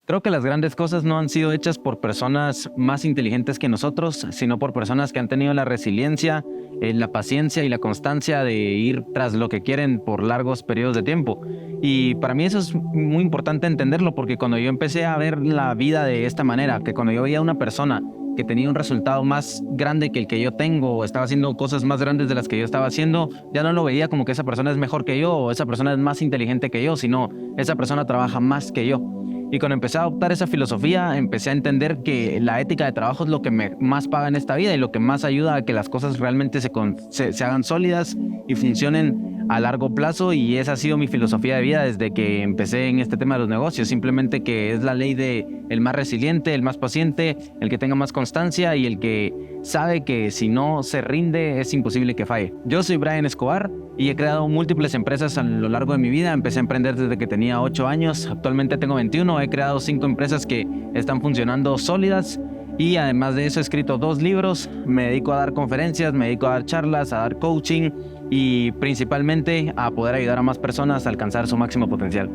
Creo que las grandes cosas no han sido hechas por personas más inteligentes que nosotros, sino por personas que han tenido la resiliencia, la paciencia y la constancia de ir tras lo que quieren por largos periodos de tiempo. Y para mí eso es muy importante entenderlo, porque cuando yo empecé a ver la vida de esta manera, que cuando yo veía a una persona que tenía un resultado más grande que el que yo tengo, o estaba haciendo cosas más grandes de las que yo estaba haciendo, ya no lo veía como que esa persona es mejor que yo, o esa persona es más inteligente que yo, sino esa persona trabaja más que yo. Y cuando empecé a adoptar esa filosofía, empecé a entender que la ética de trabajo es lo que más paga en esta vida y lo que más ayuda a que las cosas realmente se hagan sólidas y funcionen a largo plazo. Y esa ha sido mi filosofía de vida desde que empecé en este tema de los negocios. Simplemente que es la ley de el más resiliente, el más paciente, el que tenga más constancia y el que sabe que si no se rinde es imposible que falle. Yo soy Brian Escobar y he creado múltiples empresas a lo largo de mi vida. Empecé a emprender desde que tenía 8 años, actualmente tengo 21, he creado 5 empresas que están funcionando sólidas y además de eso he escrito 2 libros, me dedico a dar conferencias, me dedico a dar charlas, a dar coaching y principalmente a poder ayudar a más personas a alcanzar su máximo potencial.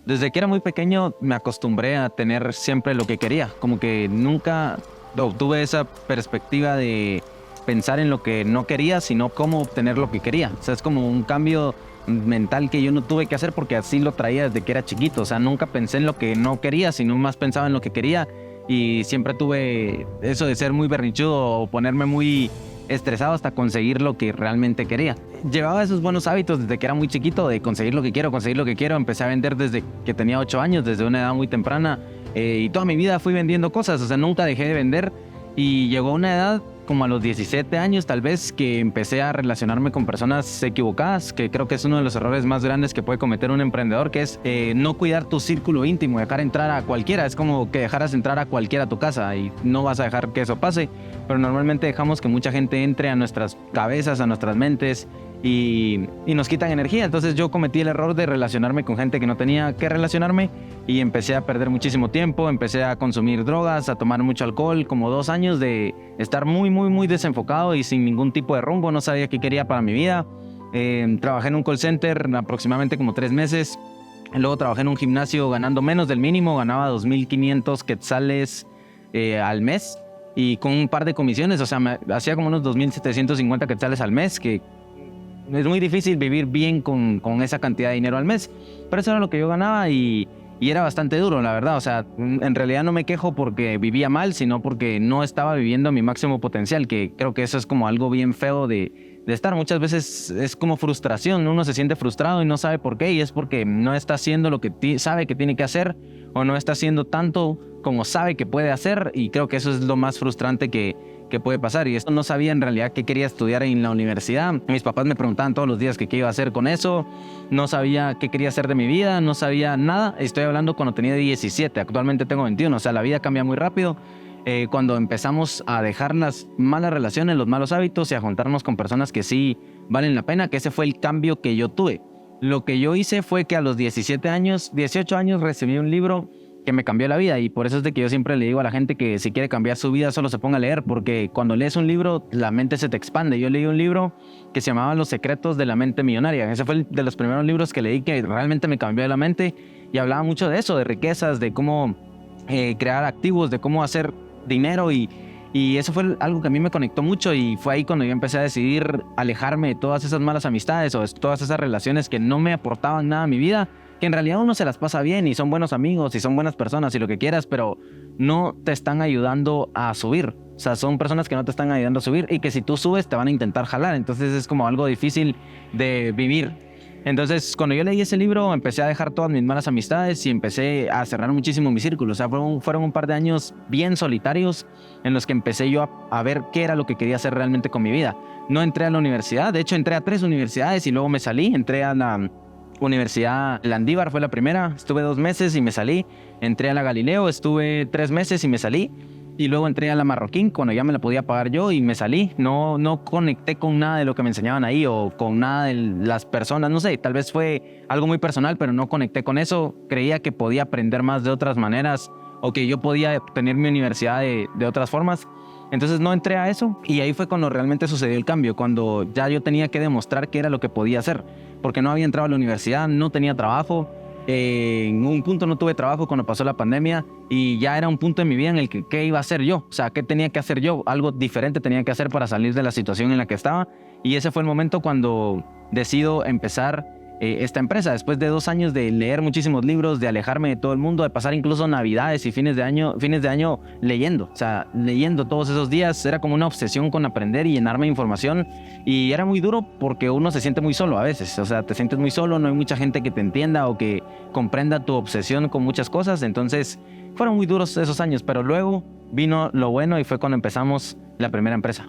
Desde que era muy pequeño me acostumbré a tener siempre lo que quería, como que nunca obtuve esa perspectiva de pensar en lo que no quería, sino cómo obtener lo que quería. O sea, es como un cambio mental que yo no tuve que hacer porque así lo traía desde que era chiquito. O sea, nunca pensé en lo que no quería, sino más pensaba en lo que quería. Y siempre tuve eso de ser muy berrinchudo o ponerme muy estresado hasta conseguir lo que realmente quería. Llevaba esos buenos hábitos desde que era muy chiquito de conseguir lo que quiero, conseguir lo que quiero. Empecé a vender desde que tenía 8 años, desde una edad muy temprana. Y toda mi vida fui vendiendo cosas, o sea, nunca dejé de vender. Y llegó una edad, como a los 17 años tal vez, que empecé a relacionarme con personas equivocadas, que creo que es uno de los errores más grandes que puede cometer un emprendedor, que es no cuidar tu círculo íntimo, dejar entrar a cualquiera. Es como que dejaras entrar a cualquiera a tu casa y no vas a dejar que eso pase, pero normalmente dejamos que mucha gente entre a nuestras cabezas, a nuestras mentes y nos quitan energía. Entonces yo cometí el error de relacionarme con gente que no tenía que relacionarme y empecé a perder muchísimo tiempo, empecé a consumir drogas, a tomar mucho alcohol, como 2 años de estar muy desenfocado y sin ningún tipo de rumbo, no sabía qué quería para mi vida. Trabajé en un call center aproximadamente como 3 meses, luego trabajé en un gimnasio ganando menos del mínimo, ganaba 2,500 quetzales al mes y con un par de comisiones, o sea, me hacía como unos 2,750 quetzales al mes, que es muy difícil vivir bien con esa cantidad de dinero al mes, pero eso era lo que yo ganaba y era bastante duro, la verdad. O sea, en realidad no me quejo porque vivía mal, sino porque no estaba viviendo mi máximo potencial, que creo que eso es como algo bien feo de estar. Muchas veces es como frustración, uno se siente frustrado y no sabe por qué, y es porque no está haciendo lo que sabe que tiene que hacer o no está haciendo tanto como sabe que puede hacer, y creo que eso es lo más frustrante que puede pasar. Y esto no sabía en realidad qué quería estudiar en la universidad. Mis papás me preguntaban todos los días qué iba a hacer con eso. No sabía qué quería hacer de mi vida, no sabía nada. Estoy hablando cuando tenía 17, actualmente tengo 21, o sea, la vida cambia muy rápido. Cuando empezamos a dejar las malas relaciones, los malos hábitos y a juntarnos con personas que sí valen la pena, que ese fue el cambio que yo tuve. Lo que yo hice fue que a los 18 años recibí un libro que me cambió la vida, y por eso es de que yo siempre le digo a la gente que si quiere cambiar su vida solo se ponga a leer, porque cuando lees un libro la mente se te expande. Yo leí un libro que se llamaba Los secretos de la mente millonaria. Ese fue de los primeros libros que leí que realmente me cambió la mente, y hablaba mucho de eso, de riquezas, de cómo crear activos, de cómo hacer dinero, y eso fue algo que a mí me conectó mucho, y fue ahí cuando yo empecé a decidir alejarme de todas esas malas amistades o de todas esas relaciones que no me aportaban nada a mi vida, que en realidad uno se las pasa bien y son buenos amigos y son buenas personas y lo que quieras, pero no te están ayudando a subir. O sea, son personas que no te están ayudando a subir y que si tú subes te van a intentar jalar. Entonces es como algo difícil de vivir. Entonces, cuando yo leí ese libro, empecé a dejar todas mis malas amistades y empecé a cerrar muchísimo mi círculo. O sea, fueron un par de años bien solitarios en los que empecé yo a ver qué era lo que quería hacer realmente con mi vida. No entré a la universidad, de hecho entré a 3 universidades y luego me salí. Entré a la Universidad Landívar, fue la primera, estuve 2 meses y me salí. Entré a la Galileo, estuve 3 meses y me salí. Y luego entré a la Marroquín cuando ya me la podía pagar yo y me salí. No conecté con nada de lo que me enseñaban ahí o con nada de las personas. No sé, tal vez fue algo muy personal, pero no conecté con eso. Creía que podía aprender más de otras maneras o que yo podía obtener mi universidad de otras formas. Entonces no entré a eso y ahí fue cuando realmente sucedió el cambio, cuando ya yo tenía que demostrar qué era lo que podía hacer, porque no había entrado a la universidad, no tenía trabajo. En un punto no tuve trabajo cuando pasó la pandemia y ya era un punto en mi vida en el que qué iba a hacer yo, o sea, qué tenía que hacer yo, algo diferente tenía que hacer para salir de la situación en la que estaba, y ese fue el momento cuando decido empezar esta empresa, después de 2 años de leer muchísimos libros, de alejarme de todo el mundo, de pasar incluso navidades y fines de año leyendo, o sea, leyendo todos esos días. Era como una obsesión con aprender y llenarme de información, y era muy duro porque uno se siente muy solo a veces, o sea, te sientes muy solo, no hay mucha gente que te entienda o que comprenda tu obsesión con muchas cosas. Entonces fueron muy duros esos años, pero luego vino lo bueno y fue cuando empezamos la primera empresa.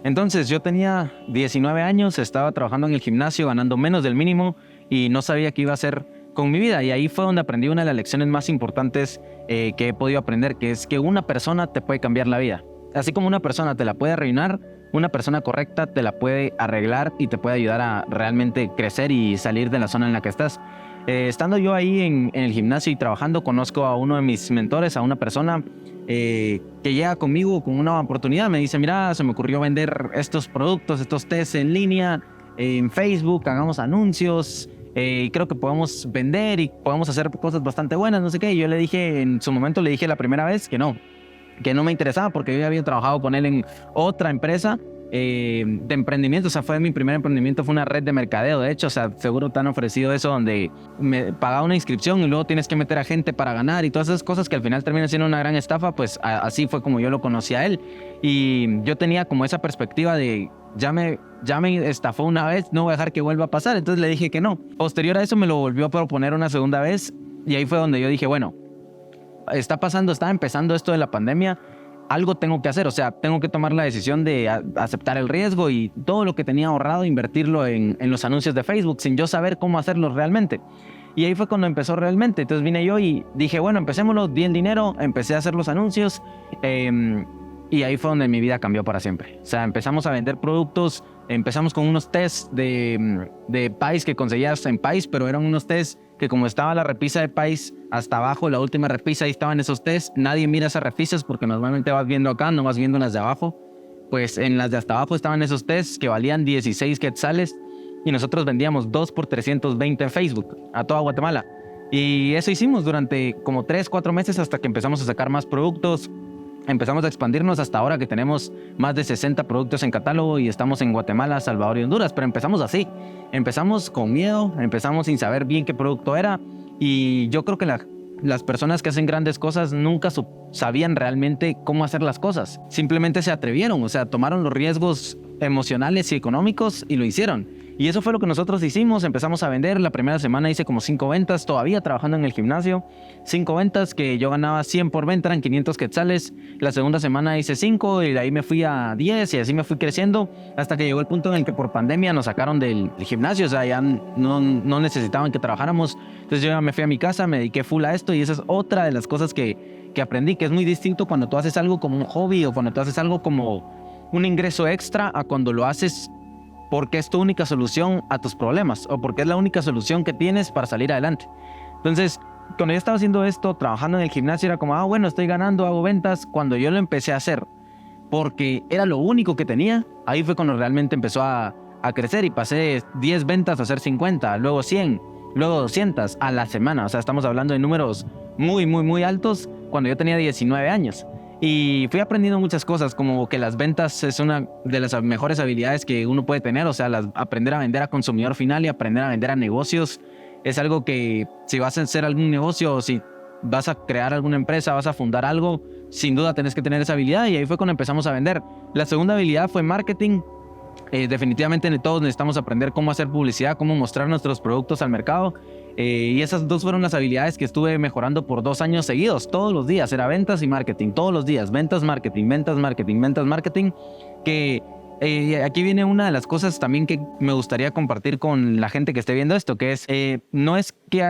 Entonces yo tenía 19 años, estaba trabajando en el gimnasio, ganando menos del mínimo y no sabía qué iba a hacer con mi vida. Y ahí fue donde aprendí una de las lecciones más importantes que he podido aprender, que es que una persona te puede cambiar la vida. Así como una persona te la puede arruinar, una persona correcta te la puede arreglar y te puede ayudar a realmente crecer y salir de la zona en la que estás. Estando yo ahí en el gimnasio y trabajando, conozco a uno de mis mentores, a una persona que llega conmigo con una oportunidad. Me dice, mira, se me ocurrió vender estos productos, estos tests en línea, en Facebook, hagamos anuncios, creo que podemos vender y podemos hacer cosas bastante buenas, no sé qué. Y yo le dije, en su momento le dije la primera vez que no me interesaba, porque yo ya había trabajado con él en otra empresa de emprendimiento. O sea, fue mi primer emprendimiento, fue una red de mercadeo, de hecho. O sea, seguro te han ofrecido eso, donde me pagaba una inscripción y luego tienes que meter a gente para ganar y todas esas cosas que al final terminan siendo una gran estafa. Pues así fue como yo lo conocí a él, y yo tenía como esa perspectiva de ya me estafó una vez, no voy a dejar que vuelva a pasar. Entonces le dije que no. Posterior a eso me lo volvió a proponer una segunda vez, y ahí fue donde yo dije, bueno, está empezando esto de la pandemia, algo tengo que hacer, o sea, tengo que tomar la decisión de aceptar el riesgo y todo lo que tenía ahorrado, invertirlo en los anuncios de Facebook, sin yo saber cómo hacerlo realmente. Y ahí fue cuando empezó realmente. Entonces vine yo y dije, bueno, empecémoslo, di el dinero, empecé a hacer los anuncios, y ahí fue donde mi vida cambió para siempre. O sea, empezamos a vender productos, empezamos con unos tests de Pais que conseguías en Pais, pero eran unos tests que, como estaba la repisa de Pais hasta abajo, la última repisa, ahí estaban esos tests. Nadie mira esas repisas porque normalmente vas viendo acá, no vas viendo las de abajo. Pues en las de hasta abajo estaban esos tests que valían 16 quetzales, y nosotros vendíamos 2 por 320 en Facebook a toda Guatemala. Y eso hicimos durante como 3-4 meses, hasta que empezamos a sacar más productos. Empezamos a expandirnos hasta ahora que tenemos más de 60 productos en catálogo y estamos en Guatemala, Salvador y Honduras. Pero empezamos así, empezamos con miedo, empezamos sin saber bien qué producto era, y yo creo que las personas que hacen grandes cosas nunca sabían realmente cómo hacer las cosas. Simplemente se atrevieron, o sea, tomaron los riesgos emocionales y económicos y lo hicieron. Y eso fue lo que nosotros hicimos. Empezamos a vender. La primera semana hice como 5 ventas, todavía trabajando en el gimnasio. 5 ventas que yo ganaba 100 por venta, eran 500 quetzales. La segunda semana hice 5 y de ahí me fui a 10 y así me fui creciendo hasta que llegó el punto en el que por pandemia nos sacaron del gimnasio. O sea, ya no necesitaban que trabajáramos. Entonces yo ya me fui a mi casa, me dediqué full a esto, y esa es otra de las cosas que aprendí, que es muy distinto cuando tú haces algo como un hobby o cuando tú haces algo como un ingreso extra a cuando lo haces porque es tu única solución a tus problemas o porque es la única solución que tienes para salir adelante. Entonces, cuando yo estaba haciendo esto, trabajando en el gimnasio, era como, bueno, estoy ganando, hago ventas. Cuando yo lo empecé a hacer porque era lo único que tenía, ahí fue cuando realmente empezó a crecer, y pasé 10 ventas a hacer 50, luego 100, luego 200 a la semana. O sea, estamos hablando de números muy, muy, muy altos cuando yo tenía 19 años. Y fui aprendiendo muchas cosas, como que las ventas es una de las mejores habilidades que uno puede tener. O sea, aprender a vender a consumidor final y aprender a vender a negocios es algo que, si vas a hacer algún negocio o si vas a crear alguna empresa, vas a fundar algo, sin duda tenés que tener esa habilidad. Y ahí fue cuando empezamos a vender. La segunda habilidad fue marketing. Definitivamente todos necesitamos aprender cómo hacer publicidad, cómo mostrar nuestros productos al mercado. Y esas dos fueron las habilidades que estuve mejorando por 2 años seguidos. Todos los días era ventas y marketing, todos los días ventas, marketing, ventas, marketing, ventas, marketing, que Aquí viene una de las cosas también que me gustaría compartir con la gente que esté viendo esto, que es, no es que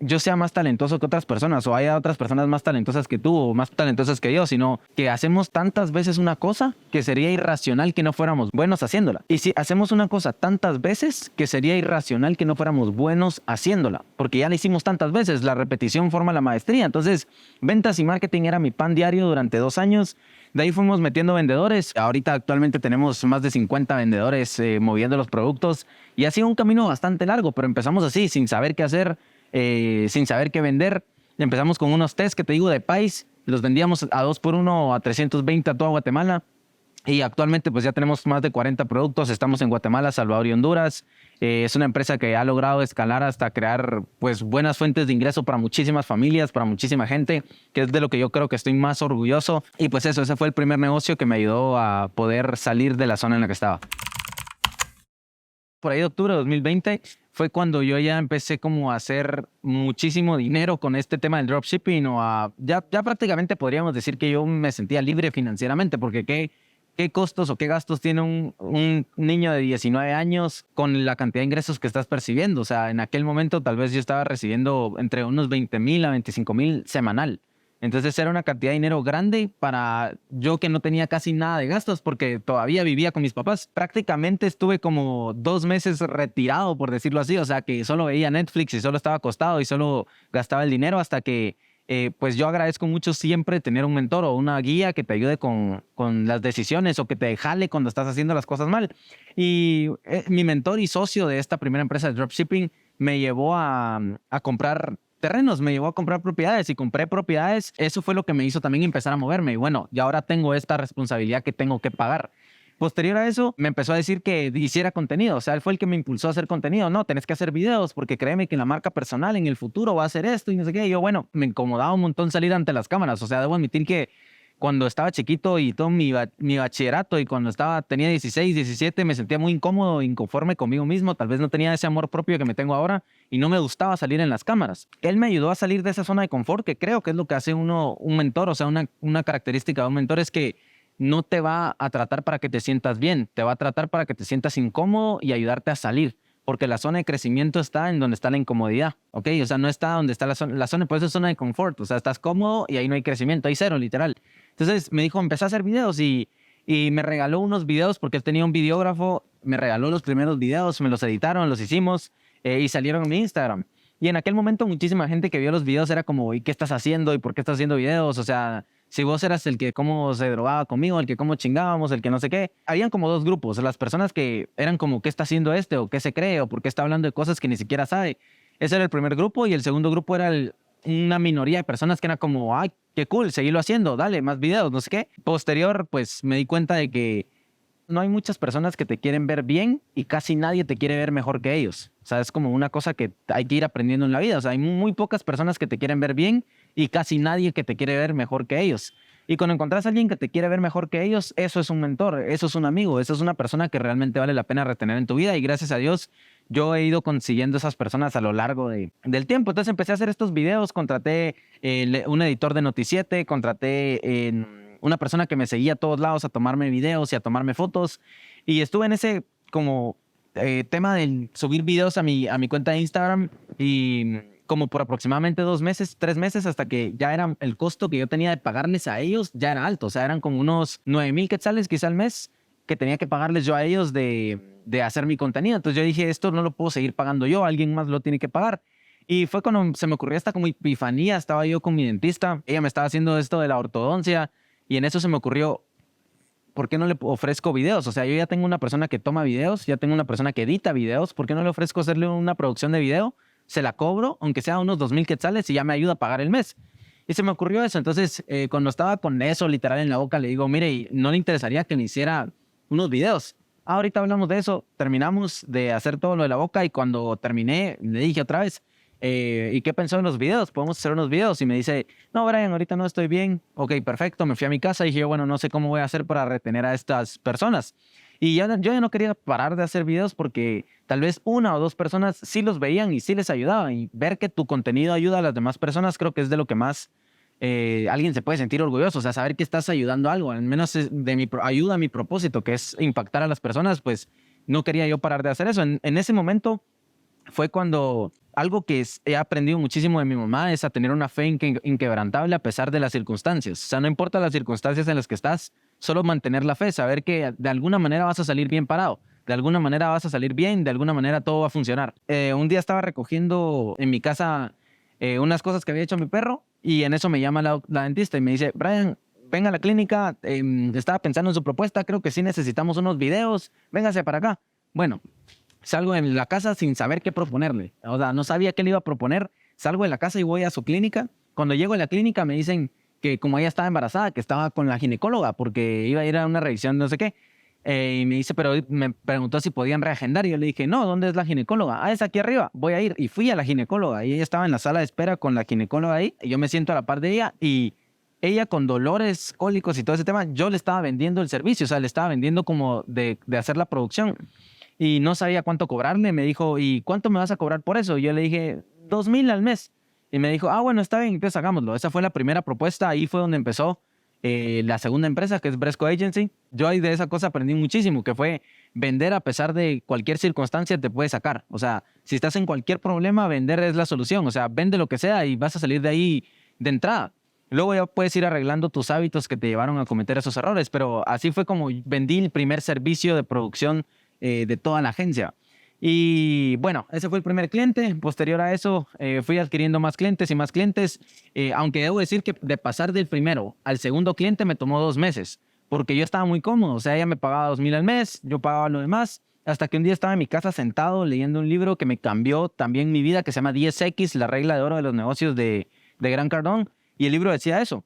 yo sea más talentoso que otras personas o haya otras personas más talentosas que tú o más talentosas que yo, sino que hacemos tantas veces una cosa que sería irracional que no fuéramos buenos haciéndola. Y si hacemos una cosa tantas veces, que sería irracional que no fuéramos buenos haciéndola, porque ya la hicimos tantas veces, la repetición forma la maestría. Entonces, ventas y marketing era mi pan diario durante 2 años. De ahí fuimos metiendo vendedores. Ahorita actualmente tenemos más de 50 vendedores moviendo los productos. Y ha sido un camino bastante largo, pero empezamos así, sin saber qué hacer, sin saber qué vender. Empezamos con unos test que te digo de Pais. Los vendíamos a 2x1 a 320 a toda Guatemala. Y actualmente pues ya tenemos más de 40 productos. Estamos en Guatemala, Salvador y Honduras. Es una empresa que ha logrado escalar hasta crear pues buenas fuentes de ingreso para muchísimas familias, para muchísima gente, que es de lo que yo creo que estoy más orgulloso. Y pues eso, ese fue el primer negocio que me ayudó a poder salir de la zona en la que estaba. Por ahí de octubre de 2020 fue cuando yo ya empecé como a hacer muchísimo dinero con este tema del dropshipping ya prácticamente podríamos decir que yo me sentía libre financieramente, porque ¿qué costos o qué gastos tiene un niño de 19 años con la cantidad de ingresos que estás percibiendo? O sea, en aquel momento tal vez yo estaba recibiendo entre unos 20,000 a 25,000 semanal. Entonces era una cantidad de dinero grande para yo que no tenía casi nada de gastos porque todavía vivía con mis papás. Prácticamente estuve como 2 meses retirado, por decirlo así. O sea, que solo veía Netflix y solo estaba acostado y solo gastaba el dinero hasta que pues yo agradezco mucho siempre tener un mentor o una guía que te ayude con las decisiones o que te jale cuando estás haciendo las cosas mal. Y mi mentor y socio de esta primera empresa de dropshipping me llevó a comprar terrenos, me llevó a comprar propiedades y compré propiedades. Eso fue lo que me hizo también empezar a moverme. Y bueno, y ahora tengo esta responsabilidad que tengo que pagar. Posterior a eso, me empezó a decir que hiciera contenido. O sea, él fue el que me impulsó a hacer contenido. No, tenés que hacer videos porque créeme que la marca personal en el futuro va a hacer esto y no sé qué. Y yo, bueno, me incomodaba un montón salir ante las cámaras. O sea, debo admitir que cuando estaba chiquito y todo mi bachillerato y cuando tenía 16, 17, me sentía muy incómodo, inconforme conmigo mismo. Tal vez no tenía ese amor propio que me tengo ahora y no me gustaba salir en las cámaras. Él me ayudó a salir de esa zona de confort, que creo que es lo que hace un mentor. O sea, una característica de un mentor es que no te va a tratar para que te sientas bien, te va a tratar para que te sientas incómodo y ayudarte a salir. Porque la zona de crecimiento está en donde está la incomodidad, ¿ok? O sea, no está donde está la zona, por eso es zona de confort. O sea, estás cómodo y ahí no hay crecimiento, hay cero, literal. Entonces me dijo, empecé a hacer videos y me regaló unos videos porque él tenía un videógrafo, me regaló los primeros videos, me los editaron, los hicimos y salieron en mi Instagram. Y en aquel momento muchísima gente que vio los videos era como, ¿y qué estás haciendo? ¿Y por qué estás haciendo videos? O sea, si vos eras el que cómo se drogaba conmigo, el que cómo chingábamos, el que no sé qué. Habían como 2 grupos. Las personas que eran como, ¿qué está haciendo este? ¿O qué se cree? ¿O por qué está hablando de cosas que ni siquiera sabe? Ese era el primer grupo. Y el segundo grupo era una minoría de personas que eran como, ay, qué cool, seguirlo haciendo, dale, más videos, no sé qué. Posterior, pues me di cuenta de que no hay muchas personas que te quieren ver bien y casi nadie te quiere ver mejor que ellos. O sea, es como una cosa que hay que ir aprendiendo en la vida. O sea, hay muy pocas personas que te quieren ver bien y casi nadie que te quiere ver mejor que ellos. Y cuando encontrás a alguien que te quiere ver mejor que ellos, eso es un mentor, eso es un amigo, eso es una persona que realmente vale la pena retener en tu vida. Y gracias a Dios, yo he ido consiguiendo esas personas a lo largo del tiempo. Entonces empecé a hacer estos videos, contraté un editor de Noti7, contraté una persona que me seguía a todos lados a tomarme videos y a tomarme fotos. Y estuve en ese como tema de subir videos a mi cuenta de Instagram y como por aproximadamente 2 meses, 3 meses, hasta que ya era el costo que yo tenía de pagarles a ellos, ya era alto. O sea, eran como unos 9,000 quetzales quizá al mes que tenía que pagarles yo a ellos de hacer mi contenido. Entonces yo dije, esto no lo puedo seguir pagando yo, alguien más lo tiene que pagar. Y fue cuando se me ocurrió esta como epifanía. Estaba yo con mi dentista, ella me estaba haciendo esto de la ortodoncia y en eso se me ocurrió, ¿por qué no le ofrezco videos? O sea, yo ya tengo una persona que toma videos, ya tengo una persona que edita videos, ¿por qué no le ofrezco hacerle una producción de video? Se la cobro, aunque sea unos 2,000 quetzales y ya me ayuda a pagar el mes. Y se me ocurrió eso. Entonces, cuando estaba con eso literal en la boca, le digo, mire, ¿no le interesaría que me hiciera unos videos? Ahorita hablamos de eso. Terminamos de hacer todo lo de la boca y cuando terminé, le dije otra vez, ¿y qué pensó en los videos? ¿Podemos hacer unos videos? Y me dice, no, Brian, ahorita no estoy bien. Ok, perfecto. Me fui a mi casa y dije, bueno, no sé cómo voy a hacer para retener a estas personas. Y yo ya no quería parar de hacer videos porque tal vez 1 o 2 personas sí los veían y sí les ayudaba. Y ver que tu contenido ayuda a las demás personas creo que es de lo que más alguien se puede sentir orgulloso, o sea, saber que estás ayudando a algo, al menos ayuda a mi propósito, que es impactar a las personas, pues no quería yo parar de hacer eso. En ese momento fue cuando algo que he aprendido muchísimo de mi mamá es a tener una fe inquebrantable a pesar de las circunstancias. O sea, no importa las circunstancias en las que estás, solo mantener la fe, saber que de alguna manera vas a salir bien parado, de alguna manera vas a salir bien, de alguna manera todo va a funcionar. Un día estaba recogiendo en mi casa unas cosas que había hecho mi perro y en eso me llama la dentista y me dice, Brian, venga a la clínica, estaba pensando en su propuesta, creo que sí necesitamos unos videos, véngase para acá. Bueno, salgo de la casa sin saber qué proponerle. O sea, no sabía qué le iba a proponer. Salgo de la casa y voy a su clínica. Cuando llego a la clínica me dicen que como ella estaba embarazada, que estaba con la ginecóloga porque iba a ir a una revisión no sé qué. Y me dice, pero me preguntó si podían reagendar. Y yo le dije, no, ¿dónde es la ginecóloga? Ah, es aquí arriba, voy a ir. Y fui a la ginecóloga y ella estaba en la sala de espera con la ginecóloga ahí. Y yo me siento a la par de ella y ella con dolores, cólicos y todo ese tema, yo le estaba vendiendo el servicio, o sea, le estaba vendiendo como de hacer la producción. Y no sabía cuánto cobrarle. Me dijo, ¿y cuánto me vas a cobrar por eso? Y yo le dije, 2,000 al mes. Y me dijo, ah, bueno, está bien, entonces hagámoslo. Esa fue la primera propuesta. Ahí fue donde empezó la segunda empresa, que es Bresco Agency. Yo ahí de esa cosa aprendí muchísimo, que fue vender a pesar de cualquier circunstancia te puede sacar. O sea, si estás en cualquier problema, vender es la solución. O sea, vende lo que sea y vas a salir de ahí de entrada. Luego ya puedes ir arreglando tus hábitos que te llevaron a cometer esos errores, pero así fue como vendí el primer servicio de producción de toda la agencia. Y bueno, ese fue el primer cliente. Posterior a eso, fui adquiriendo más clientes y más clientes, aunque debo decir que de pasar del primero al segundo cliente me tomó 2 meses, porque yo estaba muy cómodo. O sea, ella me pagaba 2,000 al mes, yo pagaba lo demás, hasta que un día estaba en mi casa sentado leyendo un libro que me cambió también mi vida, que se llama 10X, la regla de oro de los negocios de Grant Cardone. Y el libro decía eso,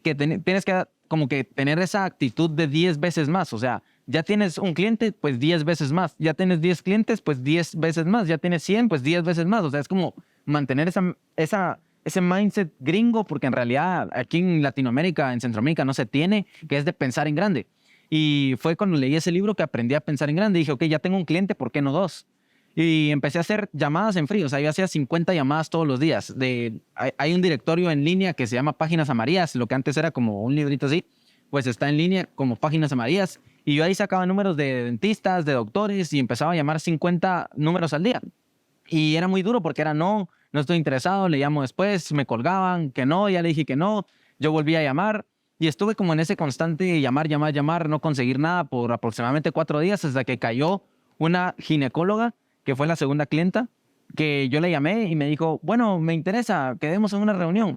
que tienes que como que tener esa actitud de 10 veces más. O sea, ya tienes un cliente, pues 10 veces más. Ya tienes 10 clientes, pues 10 veces más. Ya tienes 100, pues 10 veces más. O sea, es como mantener ese mindset gringo, porque en realidad aquí en Latinoamérica, en Centroamérica, no se tiene, que es de pensar en grande. Y fue cuando leí ese libro que aprendí a pensar en grande. Y dije, ok, ya tengo un cliente, ¿por qué no 2? Y empecé a hacer llamadas en frío. O sea, yo hacía 50 llamadas todos los días. Hay un directorio en línea que se llama Páginas Amarillas, lo que antes era como un librito así, pues está en línea como Páginas Amarillas. Y yo ahí sacaba números de dentistas, de doctores y empezaba a llamar 50 números al día. Y era muy duro porque era no estoy interesado, le llamo después, me colgaban, que no, ya le dije que no, yo volví a llamar. Y estuve como en ese constante llamar, llamar, llamar, no conseguir nada por aproximadamente 4 días hasta que cayó una ginecóloga que fue la segunda clienta, que yo le llamé y me dijo, bueno, me interesa, quedemos en una reunión.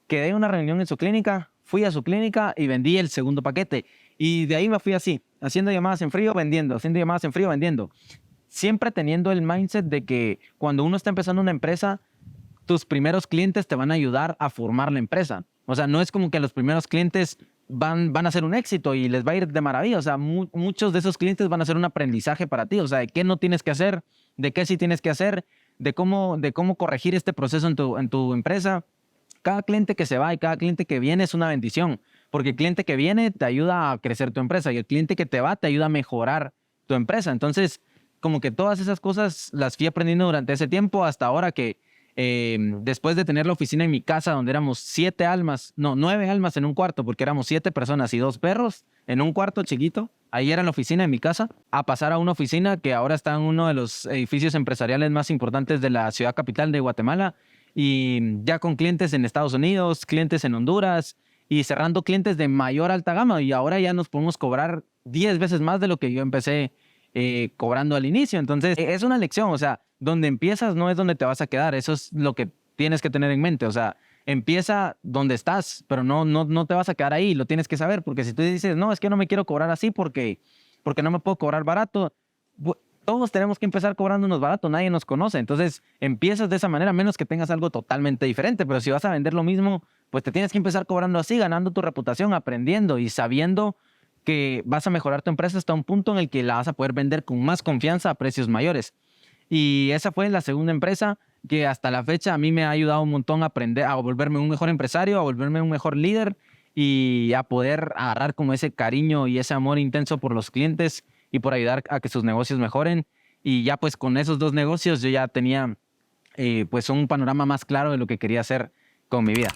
Quedé en una reunión en su clínica, fui a su clínica y vendí el segundo paquete. Y de ahí me fui así, haciendo llamadas en frío, vendiendo, haciendo llamadas en frío, vendiendo. Siempre teniendo el mindset de que cuando uno está empezando una empresa, tus primeros clientes te van a ayudar a formar la empresa. O sea, no es como que los primeros clientes van a ser un éxito y les va a ir de maravilla. O sea, muchos de esos clientes van a ser un aprendizaje para ti. O sea, de qué no tienes que hacer, de qué sí tienes que hacer, de cómo corregir este proceso en tu empresa. Cada cliente que se va y cada cliente que viene es una bendición, porque el cliente que viene te ayuda a crecer tu empresa y el cliente que te va te ayuda a mejorar tu empresa. Entonces, como que todas esas cosas las fui aprendiendo durante ese tiempo hasta ahora que después de tener la oficina en mi casa donde éramos 9 almas en un cuarto, porque éramos 7 personas y 2 perros en un cuarto chiquito, ahí era la oficina en mi casa, a pasar a una oficina que ahora está en uno de los edificios empresariales más importantes de la ciudad capital de Guatemala y ya con clientes en Estados Unidos, clientes en Honduras y cerrando clientes de mayor alta gama y ahora ya nos podemos cobrar 10 veces más de lo que yo empecé cobrando al inicio. Entonces, es una lección, o sea, donde empiezas no es donde te vas a quedar, eso es lo que tienes que tener en mente, o sea, empieza donde estás, pero no te vas a quedar ahí, lo tienes que saber, porque si tú dices, no, es que no me quiero cobrar así porque no me puedo cobrar barato, todos tenemos que empezar cobrándonos barato, nadie nos conoce, entonces empiezas de esa manera, a menos que tengas algo totalmente diferente, pero si vas a vender lo mismo, pues te tienes que empezar cobrando así, ganando tu reputación, aprendiendo y sabiendo que vas a mejorar tu empresa hasta un punto en el que la vas a poder vender con más confianza a precios mayores. Y esa fue la segunda empresa que hasta la fecha a mí me ha ayudado un montón a aprender, a volverme un mejor empresario, a volverme un mejor líder y a poder agarrar como ese cariño y ese amor intenso por los clientes y por ayudar a que sus negocios mejoren. Y ya pues con esos 2 negocios yo ya tenía pues un panorama más claro de lo que quería hacer con mi vida.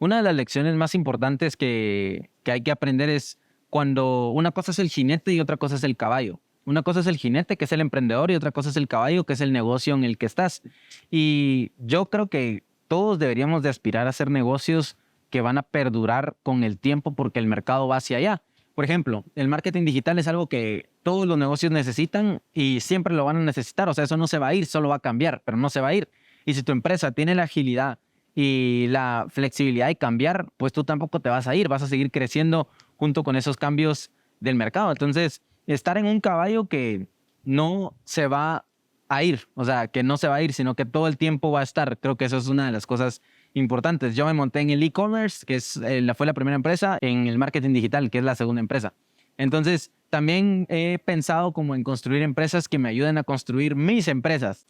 Una de las lecciones más importantes que hay que aprender es cuando una cosa es el jinete y otra cosa es el caballo. Una cosa es el jinete, que es el emprendedor, y otra cosa es el caballo, que es el negocio en el que estás. Y yo creo que todos deberíamos de aspirar a hacer negocios que van a perdurar con el tiempo porque el mercado va hacia allá. Por ejemplo, el marketing digital es algo que todos los negocios necesitan y siempre lo van a necesitar. O sea, eso no se va a ir, solo va a cambiar, pero no se va a ir. Y si tu empresa tiene la agilidad y la flexibilidad de cambiar, pues tú tampoco te vas a ir, vas a seguir creciendo junto con esos cambios del mercado. Entonces, estar en un caballo que no se va a ir, o sea, que no se va a ir, sino que todo el tiempo va a estar. Creo que eso es una de las cosas importantes. Yo me monté en el e-commerce, que fue la primera empresa, en el marketing digital, que es la segunda empresa. Entonces, también he pensado como en construir empresas que me ayuden a construir mis empresas.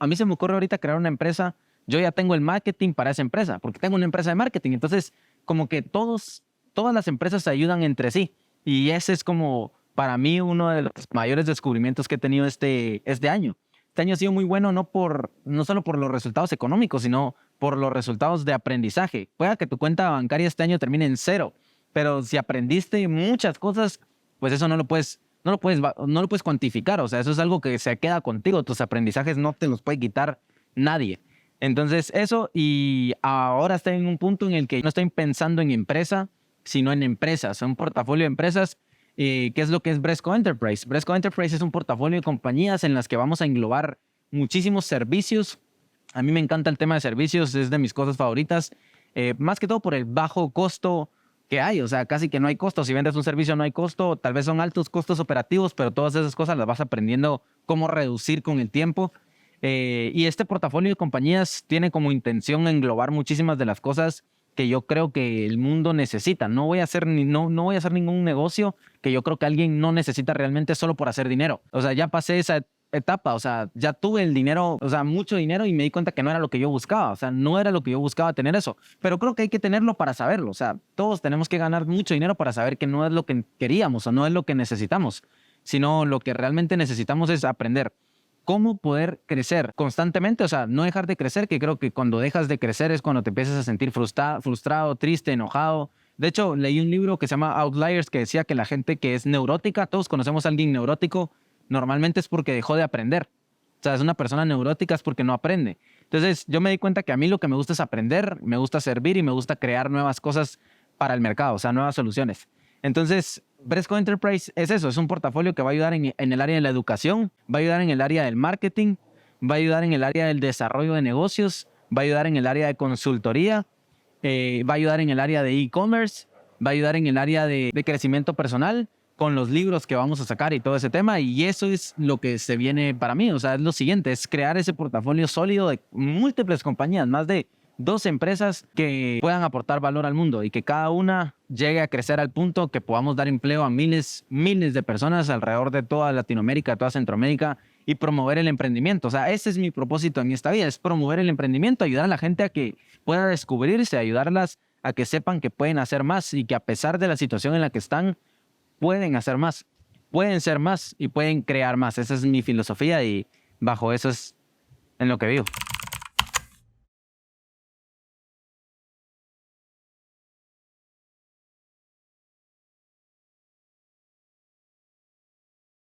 A mí se me ocurre ahorita crear una empresa, yo ya tengo el marketing para esa empresa, porque tengo una empresa de marketing. Entonces, como que todas las empresas se ayudan entre sí. Y ese es como, para mí, uno de los mayores descubrimientos que he tenido este año. Este año ha sido muy bueno no solo por los resultados económicos, sino por los resultados de aprendizaje. Pueda que tu cuenta bancaria este año termine en cero, pero si aprendiste muchas cosas, pues eso no lo puedes cuantificar. O sea, eso es algo que se queda contigo. Tus aprendizajes no te los puede quitar nadie. Entonces, eso, y ahora estoy en un punto en el que no estoy pensando en empresa, sino en empresas, un portafolio de empresas. ¿Qué es lo que es Bresco Enterprise? Bresco Enterprise es un portafolio de compañías en las que vamos a englobar muchísimos servicios. A mí me encanta el tema de servicios, es de mis cosas favoritas, más que todo por el bajo costo que hay. O sea, casi que no hay costo. Si vendes un servicio no hay costo, tal vez son altos costos operativos, pero todas esas cosas las vas aprendiendo cómo reducir con el tiempo. Y este portafolio de compañías tiene como intención englobar muchísimas de las cosas que yo creo que el mundo necesita. No voy a hacer ningún negocio que yo creo que alguien no necesita realmente solo por hacer dinero. O sea, ya pasé esa etapa, o sea, ya tuve el dinero, o sea, mucho dinero, y me di cuenta que no era lo que yo buscaba. O sea, no era lo que yo buscaba tener eso. Pero creo que hay que tenerlo para saberlo. O sea, todos tenemos que ganar mucho dinero para saber que no es lo que queríamos o no es lo que necesitamos, sino lo que realmente necesitamos es aprender cómo poder crecer constantemente. O sea, no dejar de crecer, que creo que cuando dejas de crecer es cuando te empiezas a sentir frustrado, triste, enojado. De hecho, leí un libro que se llama Outliers, que decía que la gente que es neurótica, todos conocemos a alguien neurótico, normalmente es porque dejó de aprender. O sea, es una persona neurótica es porque no aprende. Entonces, yo me di cuenta que a mí lo que me gusta es aprender, me gusta servir y me gusta crear nuevas cosas para el mercado, o sea, nuevas soluciones. Entonces, Bresco Enterprise es eso, es un portafolio que va a ayudar en el área de la educación, va a ayudar en el área del marketing, va a ayudar en el área del desarrollo de negocios, va a ayudar en el área de consultoría, va a ayudar en el área de e-commerce, va a ayudar en el área de crecimiento personal, con los libros que vamos a sacar y todo ese tema. Y eso es lo que se viene para mí. O sea, es lo siguiente, es crear ese portafolio sólido de múltiples compañías, más de 2 empresas que puedan aportar valor al mundo y que cada una llegue a crecer al punto que podamos dar empleo a miles de personas alrededor de toda Latinoamérica, toda Centroamérica, y promover el emprendimiento. O sea, ese es mi propósito en esta vida, es promover el emprendimiento, ayudar a la gente a que pueda descubrirse, ayudarlas a que sepan que pueden hacer más y que a pesar de la situación en la que están, pueden hacer más, pueden ser más y pueden crear más. Esa es mi filosofía y bajo eso es en lo que vivo.